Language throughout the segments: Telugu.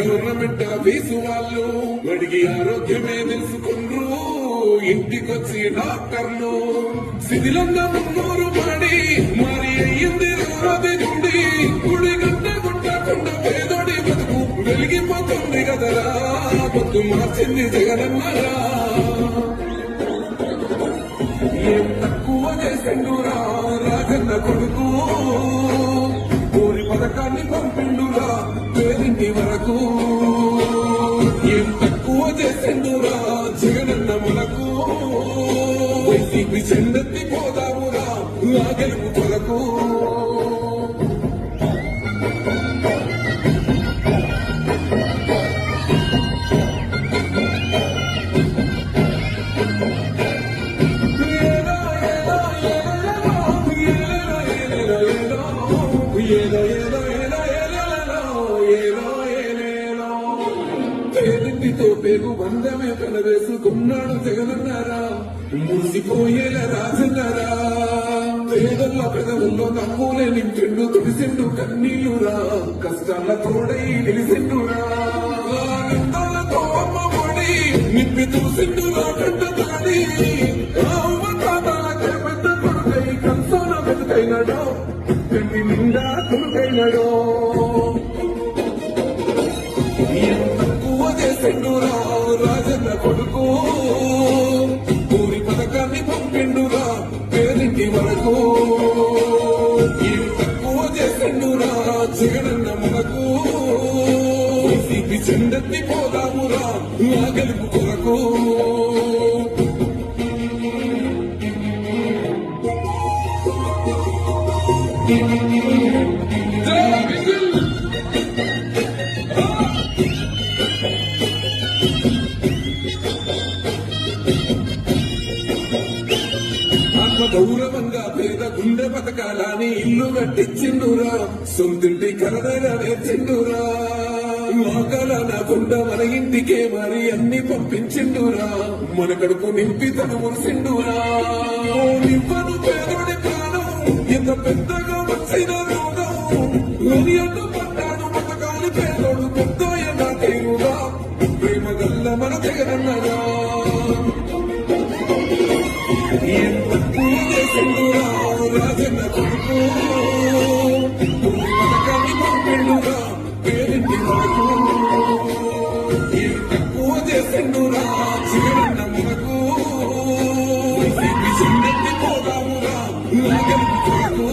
గవర్నమెంట్ ఆఫీసు వాళ్ళు అడిగి ఆరోగ్యమే తెలుసుకుండ్రు ఇంటికొచ్చి డాక్టర్లు శిథిలంగా మున్నూరు పడి మరి అయ్యింది రాది నుండి గుడి గంట గుట్టకుండా పేదోడి బతుకు వెలిగిపోతుంది కదరా పొద్దు మార్చింది జగనన్నరా ఏం తక్కువ చేసిండురా రాజన్న కొడుకు ఊరి పథకాన్ని పంపిండురా పేరింటి వరకు ఏం తక్కువ చేసిండురా జగనన్న మనకు వైసీపీ చెందెత్తి పోదామురా ఆ గెలుపు కొరకు పేరింటితో పేరు బంధమే కలవేసుకున్నాడు జగనన్నారా మురిసిపోయేల రాజన్నారా పేదల్ల పెదవుల్లో నమ్ములే నింపిండు తుడిసిండు కన్నీయురా కష్టాల తోడై నిలిసిండురా నిందాలతో అమ్మఒడి నింపి చూసిండురా కంట తాడి పెద్ద కొడుకై కంసాన వెతుకైనాడో కంటి నిండా కొడుకైనాడో చేసిండురా రాజన్న కొడుకు ఊరి పథకాన్ని పంపిండురా పేరింటి వరకు ఏం తక్కువ చేసిండురా జగనన్న మనకు వైసీపీ చెందెత్తి పోదామురా ఆ గెలుపు కొరకు గౌరవంగా పేద గుండె బతకాలని ఇల్లు కట్టించిండురా సొంతింటి కలదగా నేర్చిండురా ఆకలన గుండ మన ఇంటికే మరి అన్ని పంపించిండురా మన కడుపు నింపి తను మురిసిండురా నివ్వను పేదోడి ప్రాణం ఎంత పెద్దగా వచ్చిన రోగం అని అడ్డు పడ్డాడు బతకాలి పేదోడు పెద్ద ఎలా తీరుగా ప్రేమ గల్ల మన జగనన్నరా రాజన్న కొడుకు పథకాన్ని పంపిండురా పేరింటి వరకు ఏం తక్కువ చేసిండురా జగనన్న మనకు వైసీపీ చెందెత్తి పోదామురా ఆ గెలుపు కొరకు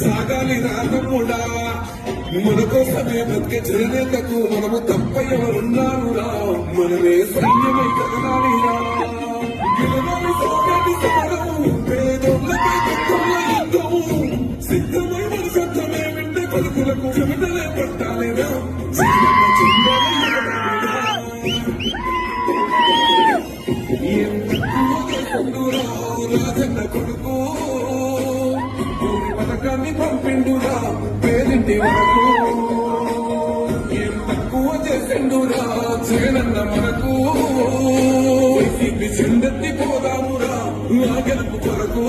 సాగాలి రాగముడా మన కోసమే బతికే జననేతకు మనము తప్ప ఎవరున్నారురా మనమే సైన్యమై కదనాలిరా గెలవాలి సాగని సాగము పేదోళ్ళపై తక్కువ యుద్ధము సిద్ధమై మన సొంతమే వింటే పలుకులకు చెమటలే పట్టాలిరా రాజన్న కొడుకు పథకాన్ని పంపిండురా పేరింటి వరకు ఏం తక్కువ చేసిండురా జగనన్న మనకు వైసీపీ చెందెత్తి పోదామురా ఆ గెలుపు కొరకు